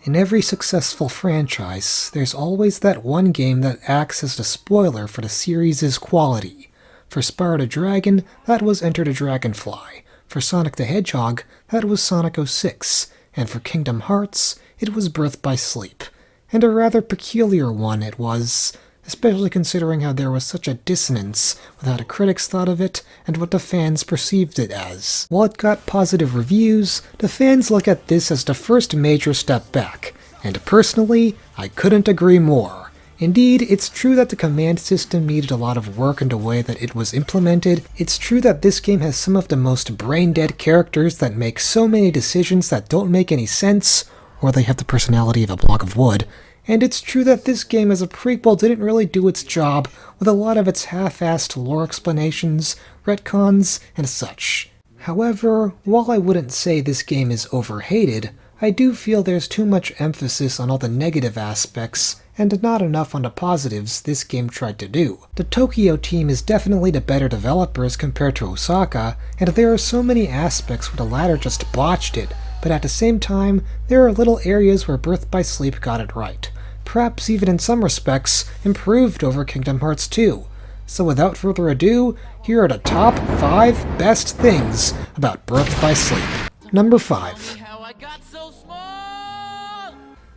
In every successful franchise, there's always that one game that acts as the spoiler for the series' quality. For Spyro the Dragon, that was Enter the Dragonfly. For Sonic the Hedgehog, that was Sonic 06. And for Kingdom Hearts, it was Birth by Sleep. And a rather peculiar one it was, especially considering how there was such a dissonance with how the critics thought of it and what the fans perceived it as. While it got positive reviews, the fans look at this as the first major step back, and personally, I couldn't agree more. Indeed, it's true that the command system needed a lot of work in the way that it was implemented. It's true that this game has some of the most brain-dead characters that make so many decisions that don't make any sense, or they have the personality of a block of wood. And it's true that this game as a prequel didn't really do its job with a lot of its half-assed lore explanations, retcons, and such. However, while I wouldn't say this game is overhated, I do feel there's too much emphasis on all the negative aspects and not enough on the positives this game tried to do. The Tokyo team is definitely the better developers compared to Osaka, and there are so many aspects where the latter just botched it, but at the same time, there are little areas where Birth by Sleep got it right. Perhaps even in some respects, improved over Kingdom Hearts 2. So without further ado, here are the top 5 best things about Birth by Sleep. Number 5.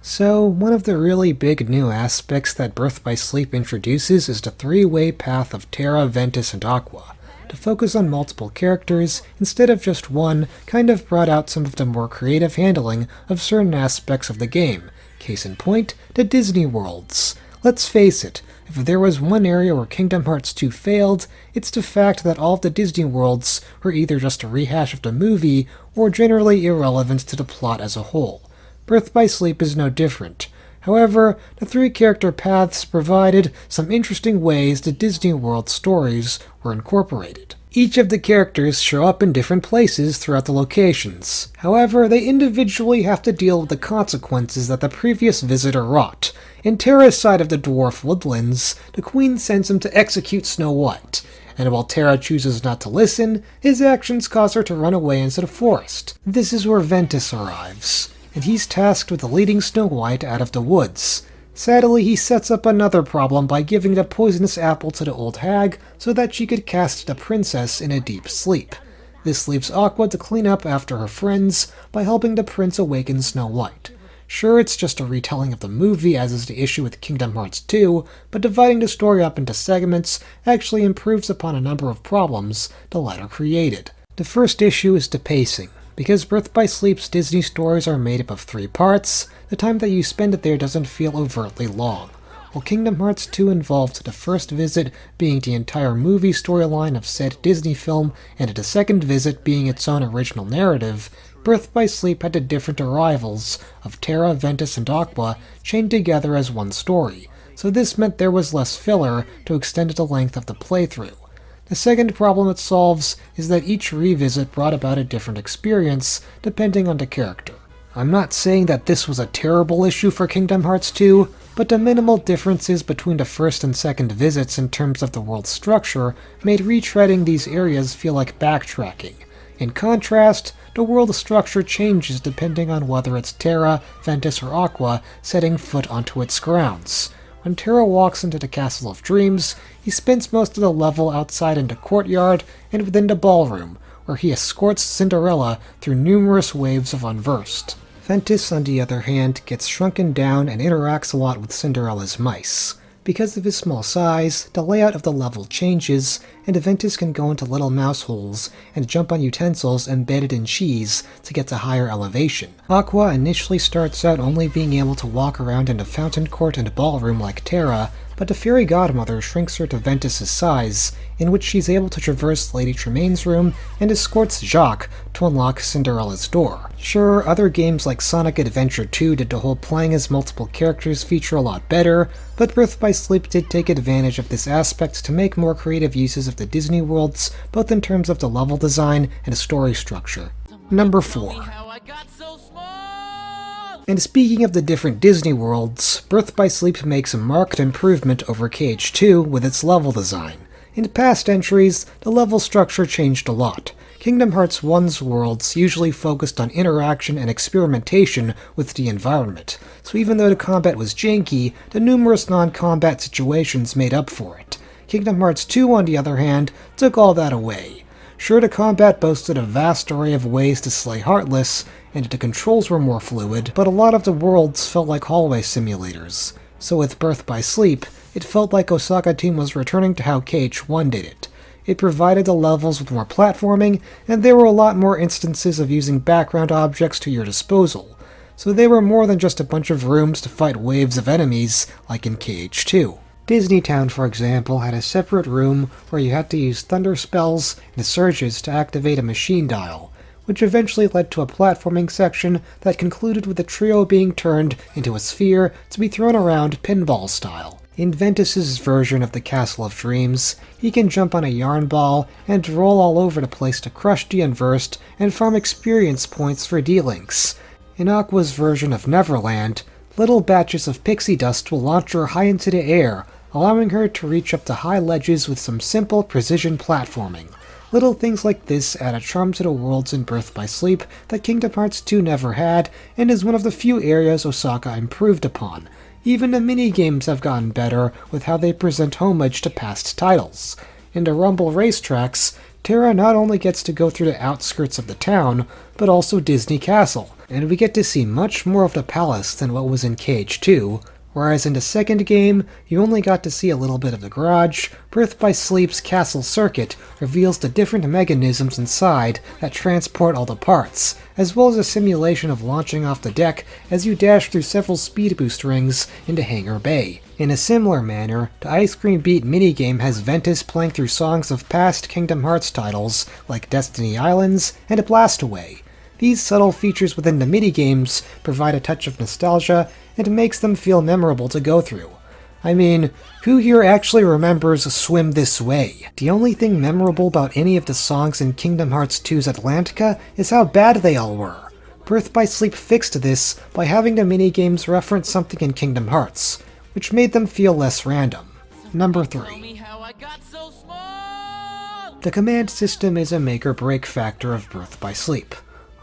So, one of the really big new aspects that Birth by Sleep introduces is the three-way path of Terra, Ventus, and Aqua. To focus on multiple characters, instead of just one, kind of brought out some of the more creative handling of certain aspects of the game. Case in point, the Disney worlds. Let's face it, if there was one area where Kingdom Hearts 2 failed, it's the fact that all of the Disney worlds were either just a rehash of the movie, or generally irrelevant to the plot as a whole. Birth by Sleep is no different. However, the 3 character paths provided some interesting ways the Disney World stories were incorporated. Each of the characters show up in different places throughout the locations. However, they individually have to deal with the consequences that the previous visitor wrought. In Terra's side of the dwarf woodlands, the Queen sends him to execute Snow White. And while Terra chooses not to listen, his actions cause her to run away into the forest. This is where Ventus arrives, and he's tasked with leading Snow White out of the woods. Sadly, he sets up another problem by giving the poisonous apple to the old hag so that she could cast the princess in a deep sleep. This leaves Aqua to clean up after her friends by helping the prince awaken Snow White. Sure, it's just a retelling of the movie, as is the issue with Kingdom Hearts 2, but dividing the story up into segments actually improves upon a number of problems the latter created. The first issue is the pacing. Because Birth by Sleep's Disney stories are made up of 3 parts, the time that you spend it there doesn't feel overtly long. While Kingdom Hearts 2 involved the first visit being the entire movie storyline of said Disney film, and the second visit being its own original narrative, Birth by Sleep had the different arrivals of Terra, Ventus, and Aqua chained together as one story, so this meant there was less filler to extend the length of the playthrough. The second problem it solves is that each revisit brought about a different experience, depending on the character. I'm not saying that this was a terrible issue for Kingdom Hearts 2, but the minimal differences between the first and second visits in terms of the world structure made retreading these areas feel like backtracking. In contrast, the world structure changes depending on whether it's Terra, Ventus, or Aqua setting foot onto its grounds. When Terra walks into the Castle of Dreams, he spends most of the level outside in the courtyard and within the ballroom, where he escorts Cinderella through numerous waves of Unversed. Ventus, on the other hand, gets shrunken down and interacts a lot with Cinderella's mice. Because of his small size, the layout of the level changes, and Ventus can go into little mouse holes and jump on utensils embedded in cheese to get to higher elevation. Aqua initially starts out only being able to walk around in the fountain court and ballroom like Terra, but the fairy godmother shrinks her to Ventus's size, in which she's able to traverse Lady Tremaine's room and escorts Jacques to unlock Cinderella's door. Sure, other games like Sonic Adventure 2 did the whole playing as multiple characters feature a lot better, but Birth by Sleep did take advantage of this aspect to make more creative uses of the Disney worlds, both in terms of the level design and story structure. Number 4. And speaking of the different Disney worlds, Birth by Sleep makes a marked improvement over KH2 with its level design. In past entries, the level structure changed a lot. Kingdom Hearts 1's worlds usually focused on interaction and experimentation with the environment, so even though the combat was janky, the numerous non-combat situations made up for it. Kingdom Hearts 2, on the other hand, took all that away. Sure, the combat boasted a vast array of ways to slay Heartless, and the controls were more fluid, but a lot of the worlds felt like hallway simulators. So with Birth by Sleep, it felt like Osaka Team was returning to how KH1 did it. It provided the levels with more platforming, and there were a lot more instances of using background objects to your disposal, so they were more than just a bunch of rooms to fight waves of enemies, like in KH2. Disney Town, for example, had a separate room where you had to use thunder spells and surges to activate a machine dial, which eventually led to a platforming section that concluded with the trio being turned into a sphere to be thrown around pinball style. In Ventus's version of the Castle of Dreams, he can jump on a yarn ball and roll all over the place to crush the Unversed and farm experience points for D-Links. In Aqua's version of Neverland, little batches of pixie dust will launch her high into the air, allowing her to reach up to high ledges with some simple precision platforming. Little things like this add a charm to the worlds in Birth by Sleep that Kingdom Hearts 2 never had, and is one of the few areas Osaka improved upon. Even the mini-games have gotten better with how they present homage to past titles. In the Rumble racetracks, Terra not only gets to go through the outskirts of the town, but also Disney Castle, and we get to see much more of the palace than what was in KH2, whereas in the second game, you only got to see a little bit of the garage. Birth by Sleep's castle circuit reveals the different mechanisms inside that transport all the parts, as well as a simulation of launching off the deck as you dash through several speed boost rings into Hangar Bay. In a similar manner, the Ice Cream Beat minigame has Ventus playing through songs of past Kingdom Hearts titles like Destiny Islands and Blastaway. These subtle features within the minigames provide a touch of nostalgia and makes them feel memorable to go through. I mean, who here actually remembers Swim This Way? The only thing memorable about any of the songs in Kingdom Hearts 2's Atlantica is how bad they all were. Birth by Sleep fixed this by having the minigames reference something in Kingdom Hearts, which made them feel less random. Number 3. The command system is a make-or-break factor of Birth by Sleep.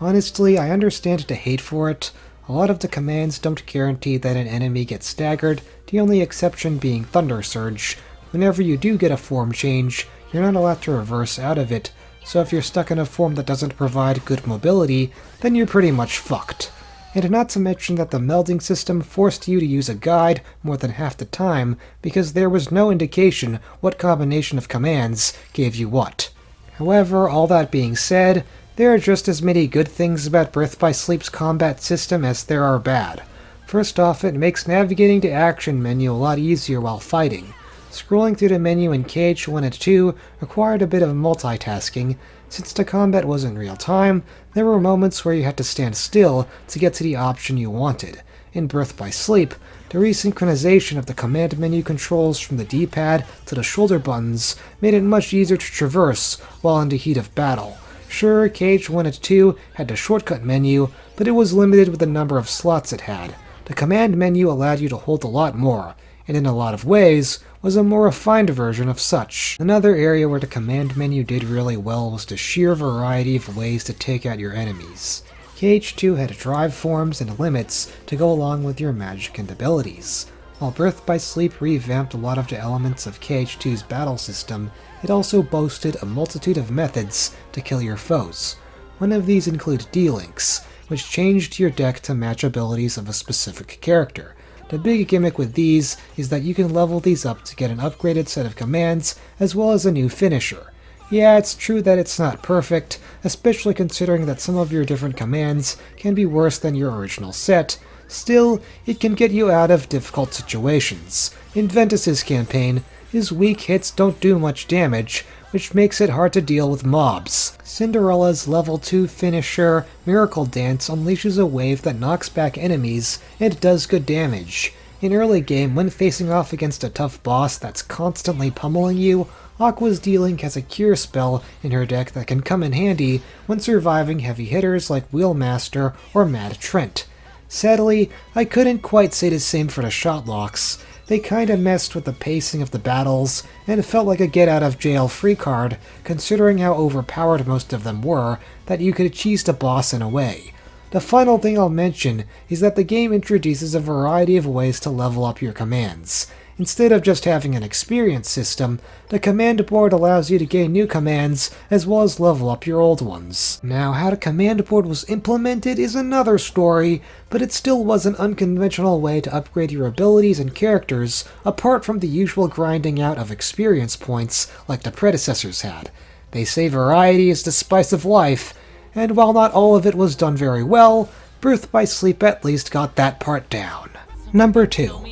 Honestly, I understand the hate for it. A lot of the commands don't guarantee that an enemy gets staggered, the only exception being Thunder Surge. Whenever you do get a form change, you're not allowed to reverse out of it, so if you're stuck in a form that doesn't provide good mobility, then you're pretty much fucked. And not to mention that the melding system forced you to use a guide more than half the time because there was no indication what combination of commands gave you what. However, all that being said, there are just as many good things about Birth by Sleep's combat system as there are bad. First off, it makes navigating the action menu a lot easier while fighting. Scrolling through the menu in KH1 and 2 required a bit of multitasking. Since the combat was in real time, there were moments where you had to stand still to get to the option you wanted. In Birth by Sleep, the resynchronization of the command menu controls from the D-pad to the shoulder buttons made it much easier to traverse while in the heat of battle. Sure, KH1 and 2 had the shortcut menu, but it was limited with the number of slots it had. The command menu allowed you to hold a lot more, and in a lot of ways, was a more refined version of such. Another area where the command menu did really well was the sheer variety of ways to take out your enemies. KH2 had drive forms and limits to go along with your magic and abilities. While Birth by Sleep revamped a lot of the elements of KH2's battle system, it also boasted a multitude of methods to kill your foes. One of these included D-Links, which changed your deck to match abilities of a specific character. The big gimmick with these is that you can level these up to get an upgraded set of commands, as well as a new finisher. Yeah, it's true that it's not perfect, especially considering that some of your different commands can be worse than your original set. Still, it can get you out of difficult situations. In Ventus's campaign, his weak hits don't do much damage, which makes it hard to deal with mobs. Cinderella's level 2 finisher, Miracle Dance, unleashes a wave that knocks back enemies and does good damage. In early game, when facing off against a tough boss that's constantly pummeling you, Aqua's D-Link has a cure spell in her deck that can come in handy when surviving heavy hitters like Wheelmaster or Mad Trent. Sadly, I couldn't quite say the same for the Shotlocks. They kinda messed with the pacing of the battles, and it felt like a get-out-of-jail-free card, considering how overpowered most of them were, that you could cheese the boss in a way. The final thing I'll mention is that the game introduces a variety of ways to level up your commands. Instead of just having an experience system, the command board allows you to gain new commands as well as level up your old ones. Now, how the command board was implemented is another story, but it still was an unconventional way to upgrade your abilities and characters apart from the usual grinding out of experience points like the predecessors had. They say variety is the spice of life, and while not all of it was done very well, Birth by Sleep at least got that part down. Number 2.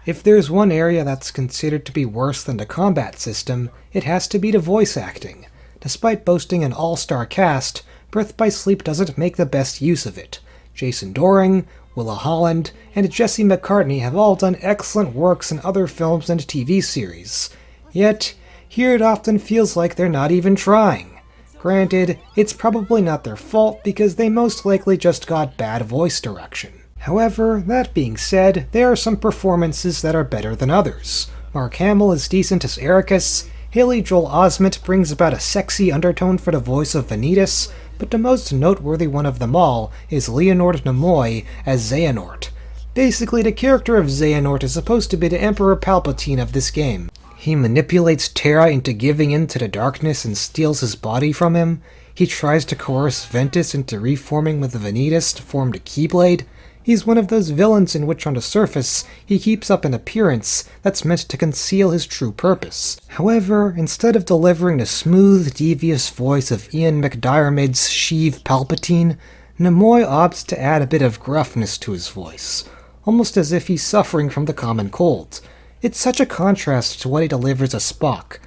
If there's one area that's considered to be worse than the combat system, it has to be the voice acting. Despite boasting an all-star cast, Birth by Sleep doesn't make the best use of it. Jason Dohring, Willa Holland, and Jesse McCartney have all done excellent works in other films and TV series. Yet, here it often feels like they're not even trying. Granted, it's probably not their fault because they most likely just got bad voice direction. However, that being said, there are some performances that are better than others. Mark Hamill is decent as Ericus, Haley Joel Osment brings about a sexy undertone for the voice of Vanitas, but the most noteworthy one of them all is Leonard Nimoy as Xehanort. Basically, the character of Xehanort is supposed to be the Emperor Palpatine of this game. He manipulates Terra into giving in to the darkness and steals his body from him. He tries to coerce Ventus into reforming with Vanitas to form the Keyblade. He's one of those villains in which on the surface, he keeps up an appearance that's meant to conceal his true purpose. However, instead of delivering the smooth, devious voice of Ian McDiarmid's Sheev Palpatine, Nimoy opts to add a bit of gruffness to his voice, almost as if he's suffering from the common cold. It's such a contrast to what he delivers as Spock,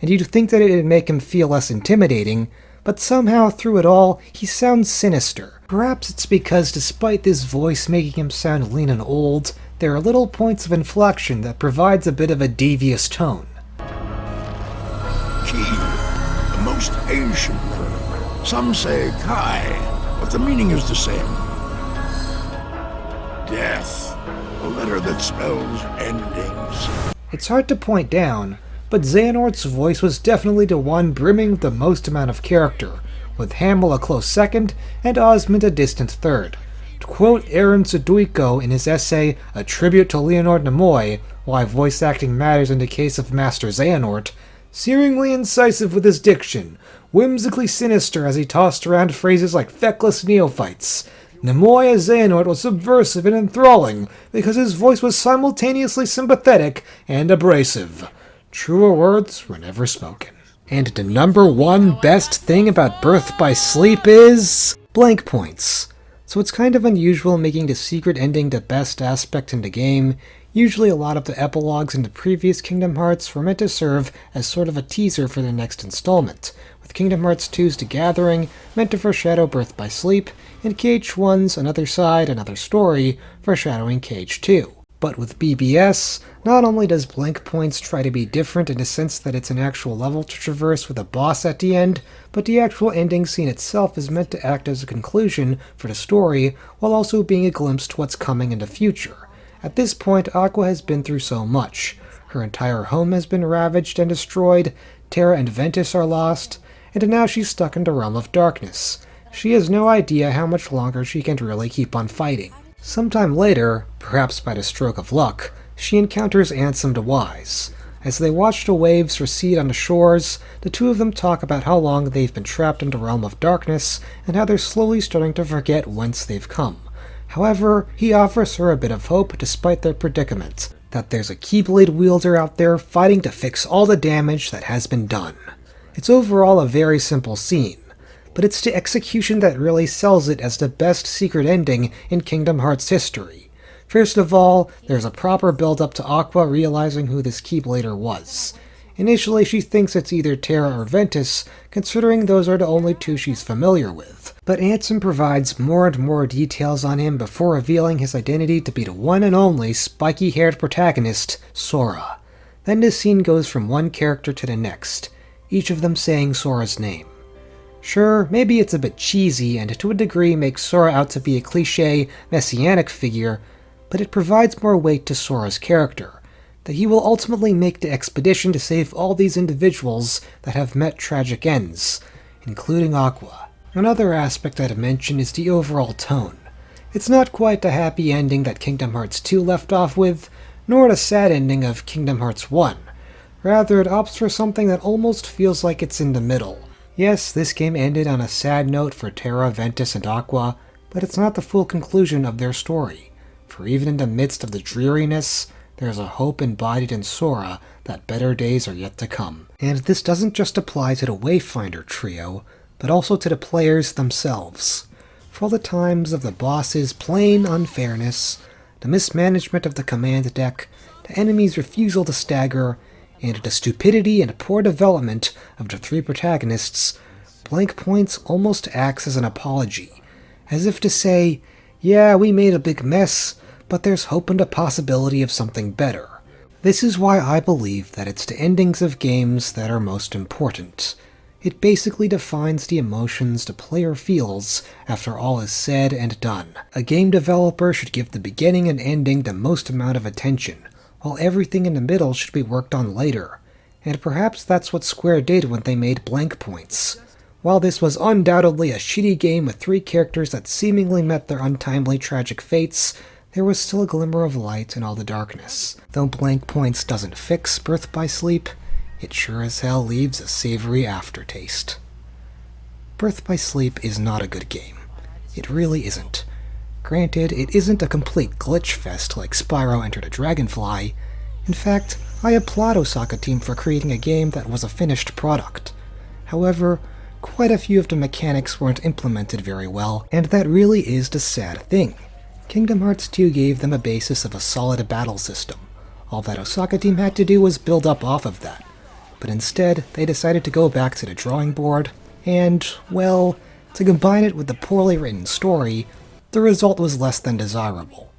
and you'd think that it'd make him feel less intimidating, but somehow through it all, he sounds sinister. Perhaps it's because despite this voice making him sound lean and old, there are little points of inflection that provides a bit of a devious tone. KHII, the most ancient term. Some say KHII, but the meaning is the same. Death, a letter that spells endings. It's hard to point down, but Xehanort's voice was definitely the one brimming with the most amount of character, with Hamill a close second and Osment a distant third. To quote Aaron Suduiko in his essay A Tribute to Leonard Nimoy, Why Voice Acting Matters in the Case of Master Xehanort, searingly incisive with his diction, whimsically sinister as he tossed around phrases like feckless neophytes. Nimoy as Xehanort was subversive and enthralling because his voice was simultaneously sympathetic and abrasive. Truer words were never spoken. And the number one best thing about Birth by Sleep is blank points. So it's kind of unusual making the secret ending the best aspect in the game. Usually a lot of the epilogues in the previous Kingdom Hearts were meant to serve as sort of a teaser for the next installment, with Kingdom Hearts 2's The Gathering meant to foreshadow Birth by Sleep, and KH1's Another Side, Another Story foreshadowing KH2. But with BBS, not only does blank points try to be different in the sense that it's an actual level to traverse with a boss at the end, but the actual ending scene itself is meant to act as a conclusion for the story, while also being a glimpse to what's coming in the future. At this point, Aqua has been through so much. Her entire home has been ravaged and destroyed, Terra and Ventus are lost, and now she's stuck in the realm of darkness. She has no idea how much longer she can really keep on fighting. Sometime later, perhaps by the stroke of luck, she encounters Ansem the Wise. As they watch the waves recede on the shores, the two of them talk about how long they've been trapped in the realm of darkness, and how they're slowly starting to forget whence they've come. However, he offers her a bit of hope despite their predicament, that there's a Keyblade wielder out there fighting to fix all the damage that has been done. It's overall a very simple scene, but it's the execution that really sells it as the best secret ending in Kingdom Hearts history. First of all, there's a proper build-up to Aqua realizing who this Keyblader was. Initially, she thinks it's either Terra or Ventus, considering those are the only two she's familiar with. But Ansem provides more and more details on him before revealing his identity to be the one and only spiky-haired protagonist, Sora. Then this scene goes from one character to the next, each of them saying Sora's name. Sure, maybe it's a bit cheesy and to a degree makes Sora out to be a cliché, messianic figure, but it provides more weight to Sora's character, that he will ultimately make the expedition to save all these individuals that have met tragic ends, including Aqua. Another aspect I'd mention is the overall tone. It's not quite the happy ending that Kingdom Hearts 2 left off with, nor the sad ending of Kingdom Hearts 1. Rather, it opts for something that almost feels like it's in the middle. Yes, this game ended on a sad note for Terra, Ventus, and Aqua, but it's not the full conclusion of their story. For even in the midst of the dreariness, there's a hope embodied in Sora that better days are yet to come. And this doesn't just apply to the Wayfinder trio, but also to the players themselves. For all the times of the boss's plain unfairness, the mismanagement of the command deck, the enemy's refusal to stagger, and the stupidity and poor development of the three protagonists, Blank Points almost acts as an apology, as if to say, yeah, we made a big mess, but there's hope and a possibility of something better. This is why I believe that it's the endings of games that are most important. It basically defines the emotions the player feels after all is said and done. A game developer should give the beginning and ending the most amount of attention, while everything in the middle should be worked on later. And perhaps that's what Square did when they made Blank Points. While this was undoubtedly a shitty game with three characters that seemingly met their untimely tragic fates, there was still a glimmer of light in all the darkness. Though Blank Points doesn't fix Birth by Sleep, it sure as hell leaves a savory aftertaste. Birth by Sleep is not a good game. It really isn't. Granted, it isn't a complete glitch fest like Spyro Enter the Dragonfly. In fact, I applaud Osaka Team for creating a game that was a finished product. However, quite a few of the mechanics weren't implemented very well, and that really is the sad thing. Kingdom Hearts 2 gave them a basis of a solid battle system. All that Osaka Team had to do was build up off of that. But instead, they decided to go back to the drawing board, and, well, to combine it with the poorly written story, the result was less than desirable.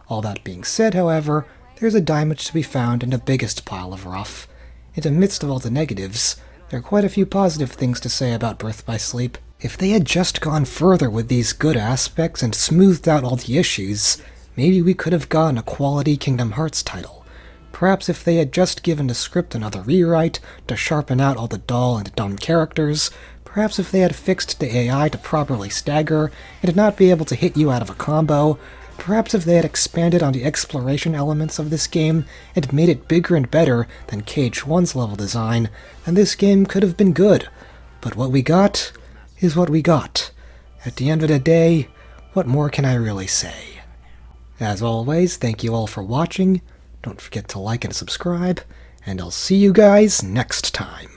All that being said, however, there's a diamond to be found in the biggest pile of rough. In the midst of all the negatives, there are quite a few positive things to say about Birth by Sleep. If they had just gone further with these good aspects and smoothed out all the issues, maybe we could have gotten a quality Kingdom Hearts title. Perhaps if they had just given the script another rewrite to sharpen out all the dull and dumb characters, perhaps if they had fixed the AI to properly stagger and not be able to hit you out of a combo, perhaps if they had expanded on the exploration elements of this game and made it bigger and better than KH1's level design, then this game could have been good. But what we got is what we got. At the end of the day, what more can I really say? As always, thank you all for watching. Don't forget to like and subscribe, and I'll see you guys next time.